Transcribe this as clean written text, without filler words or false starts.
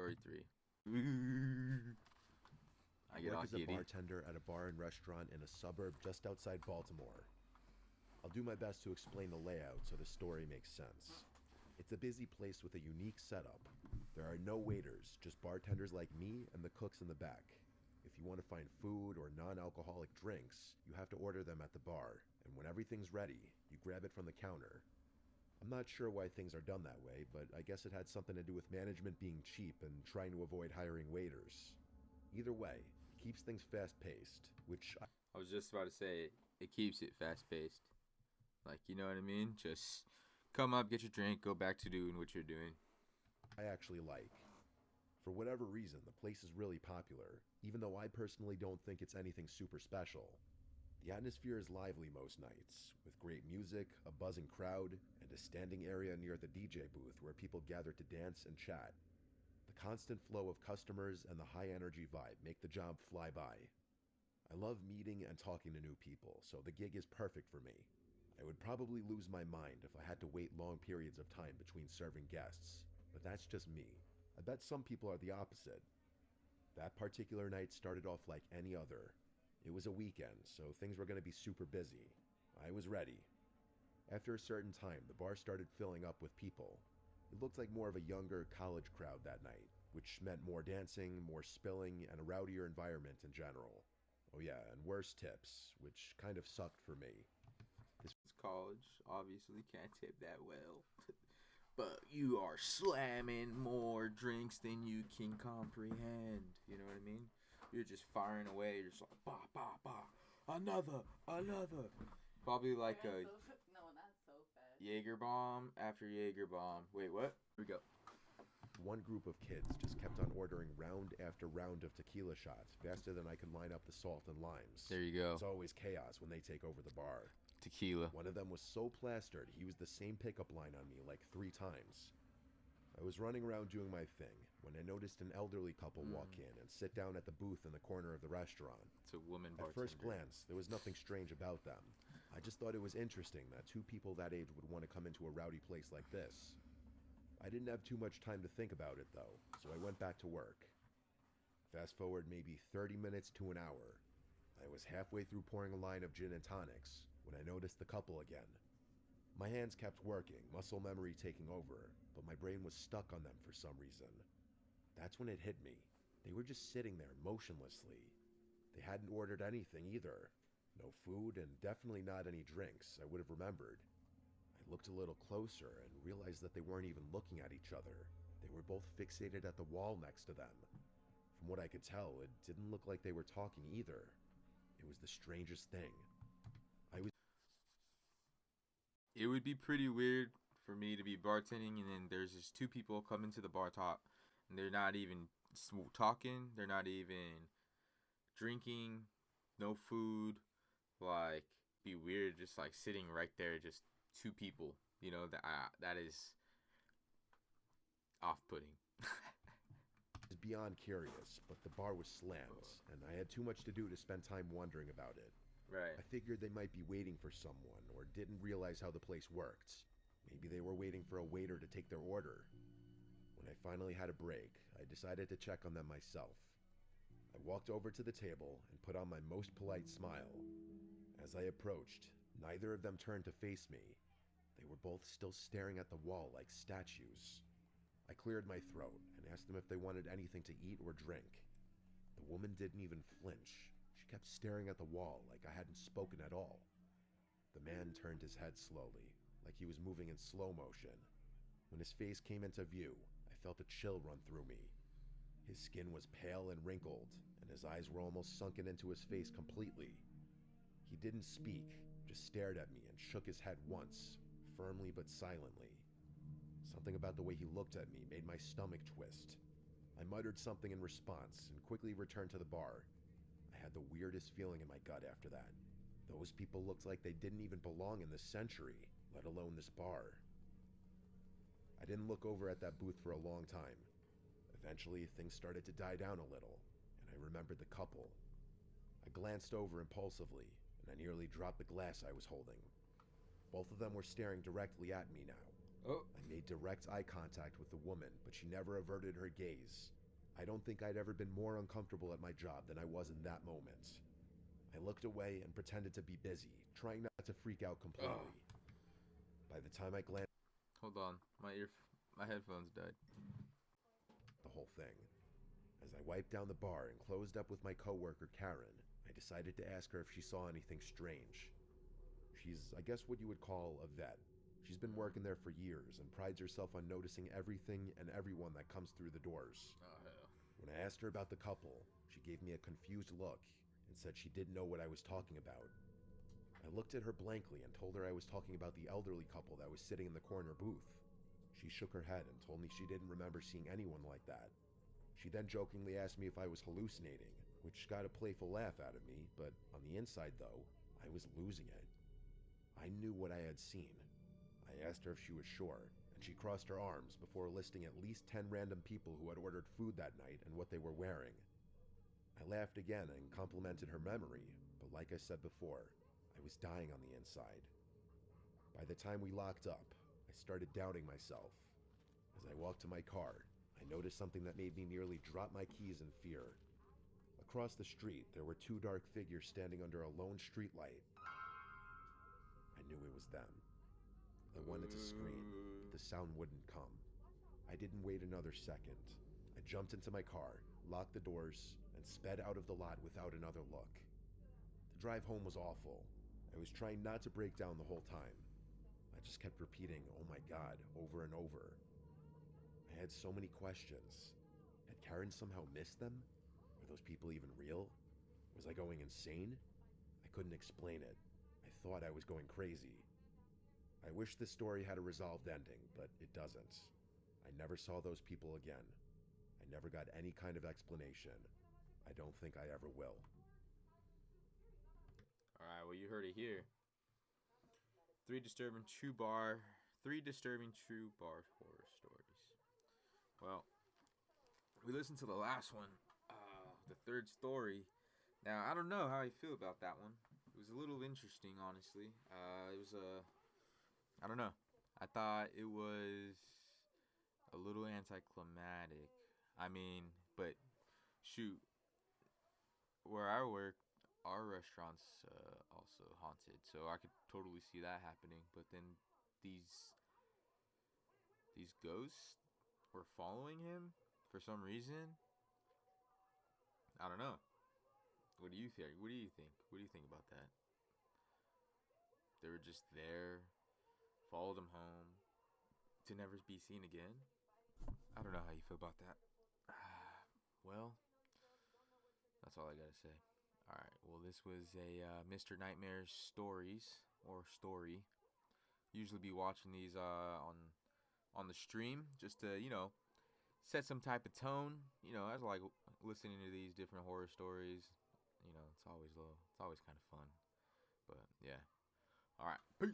Story 3. I get work all as a giddy. bartender at a bar and restaurant in a suburb just outside Baltimore. I'll do my best to explain the layout so the story makes sense. It's a busy place with a unique setup. There are no waiters, just bartenders like me and the cooks in the back. If you want to find food or non-alcoholic drinks, you have to order them at the bar, and when everything's ready, you grab it from the counter. I'm not sure why things are done that way, but I guess it had something to do with management being cheap and trying to avoid hiring waiters. Either way, it keeps things fast-paced, which I was just about to say, it keeps it fast-paced. Like, you know what I mean? Just come up, get your drink, go back to doing what you're doing. I actually like. For whatever reason, the place is really popular, even though I personally don't think it's anything super special. The atmosphere is lively most nights, with great music, a buzzing crowd, and a standing area near the DJ booth where people gather to dance and chat. The constant flow of customers and the high energy vibe make the job fly by. I love meeting and talking to new people, so the gig is perfect for me. I would probably lose my mind if I had to wait long periods of time between serving guests, but that's just me. I bet some people are the opposite. That particular night started off like any other. It was a weekend, so things were going to be super busy. I was ready. After a certain time, the bar started filling up with people. It looked like more of a younger college crowd that night, which meant more dancing, more spilling, and a rowdier environment in general. Oh yeah, and worse tips, which kind of sucked for me. It's college, obviously can't tip that well. But you are slamming more drinks than you can comprehend. You know what I mean? You're just firing away. You're just like, bah, bah, bah. Another. Probably like a No, not so fast. Jaeger bomb after Jaeger bomb. Wait, what? Here we go. One group of kids just kept on ordering round after round of tequila shots, faster than I could line up the salt and limes. There you go. It's always chaos when they take over the bar. Tequila. One of them was so plastered, he used the same pickup line on me like 3 times. I was running around doing my thing when I noticed an elderly couple walk in and sit down at the booth in the corner of the restaurant. It's a woman At bartender. first glance, there was nothing strange about them. I just thought it was interesting that 2 people that age would want to come into a rowdy place like this. I didn't have too much time to think about it though, so I went back to work. Fast forward maybe 30 minutes to an hour. I was halfway through pouring a line of gin and tonics when I noticed the couple again. My hands kept working, muscle memory taking over, but my brain was stuck on them for some reason. That's when it hit me. They were just sitting there motionlessly. They hadn't ordered anything either. No food and definitely not any drinks I would have remembered. I looked a little closer and realized that they weren't even looking at each other. They were both fixated at the wall next to them. From what I could tell, it didn't look like they were talking either. It was the strangest thing. It would be pretty weird for me to be bartending and then there's just 2 people coming to the bar top and they're not even talking, they're not even drinking, no food. Like, be weird just like sitting right there, just 2 people. You know, that is off-putting. I was beyond curious, but the bar was slammed, and I had too much to do to spend time wondering about it. Right. I figured they might be waiting for someone, or didn't realize how the place worked. Maybe they were waiting for a waiter to take their order. When I finally had a break, I decided to check on them myself. I walked over to the table and put on my most polite smile. As I approached, neither of them turned to face me. They were both still staring at the wall like statues. I cleared my throat and asked them if they wanted anything to eat or drink. The woman didn't even flinch. She kept staring at the wall like I hadn't spoken at all. The man turned his head slowly, like he was moving in slow motion. When his face came into view, I felt a chill run through me. His skin was pale and wrinkled, and his eyes were almost sunken into his face completely. He didn't speak, just stared at me and shook his head once, firmly but silently. Something about the way he looked at me made my stomach twist. I muttered something in response and quickly returned to the bar. I had the weirdest feeling in my gut after that. Those people looked like they didn't even belong in this century, let alone this bar. I didn't look over at that booth for a long time. Eventually, things started to die down a little, and I remembered the couple. I glanced over impulsively, and I nearly dropped the glass I was holding. Both of them were staring directly at me now. Oh. I made direct eye contact with the woman, but she never averted her gaze. I don't think I'd ever been more uncomfortable at my job than I was in that moment. I looked away and pretended to be busy, trying not to freak out Oh. completely. By the time I glanced Hold on. My headphones died. at the whole thing, as I wiped down the bar and closed up with my coworker Karen, I decided to ask her if she saw anything strange. She's, I guess, what you would call a vet. She's been working there for years and prides herself on noticing everything and everyone that comes through the doors. Oh hell. When I asked her about the couple, she gave me a confused look and said she didn't know what I was talking about. I looked at her blankly and told her I was talking about the elderly couple that was sitting in the corner booth. She shook her head and told me she didn't remember seeing anyone like that. She then jokingly asked me if I was hallucinating, which got a playful laugh out of me, but on the inside though, I was losing it. I knew what I had seen. I asked her if she was sure, and she crossed her arms before listing at least 10 random people who had ordered food that night and what they were wearing. I laughed again and complimented her memory, but like I said before, I was dying on the inside. By the time we locked up, I started doubting myself. As I walked to my car, I noticed something that made me nearly drop my keys in fear. Across the street, there were two dark figures standing under a lone streetlight. I knew it was them. I wanted to scream, but the sound wouldn't come. I didn't wait another second. I jumped into my car, locked the doors, and sped out of the lot without another look. The drive home was awful. I was trying not to break down the whole time. I just kept repeating, "Oh my God," over and over. I had so many questions. Had Karen somehow missed them? Were those people even real? Was I going insane? I couldn't explain it. I thought I was going crazy. I wish this story had a resolved ending, but it doesn't. I never saw those people again. I never got any kind of explanation. I don't think I ever will. Alright, well you heard it here. Three disturbing true bar horror stories. Well, we listened to the last one, the third story. Now I don't know how you feel about that one. It was a little interesting, honestly. I don't know. I thought it was a little anticlimactic. I mean, but shoot, where I work, our restaurant's also haunted, so I could totally see that happening. But then these these ghosts were following him for some reason. I don't know. What do you think? What do you think? What do you think about that? They were just there, followed him home to never be seen again. I don't know how you feel about that. Well, that's all I gotta say. Alright, well, this was a Mr. Nightmare stories, or story. Usually be watching these on the stream, just to, set some type of tone. I like listening to these different horror stories. It's always kind of fun. But, yeah. Alright, peace.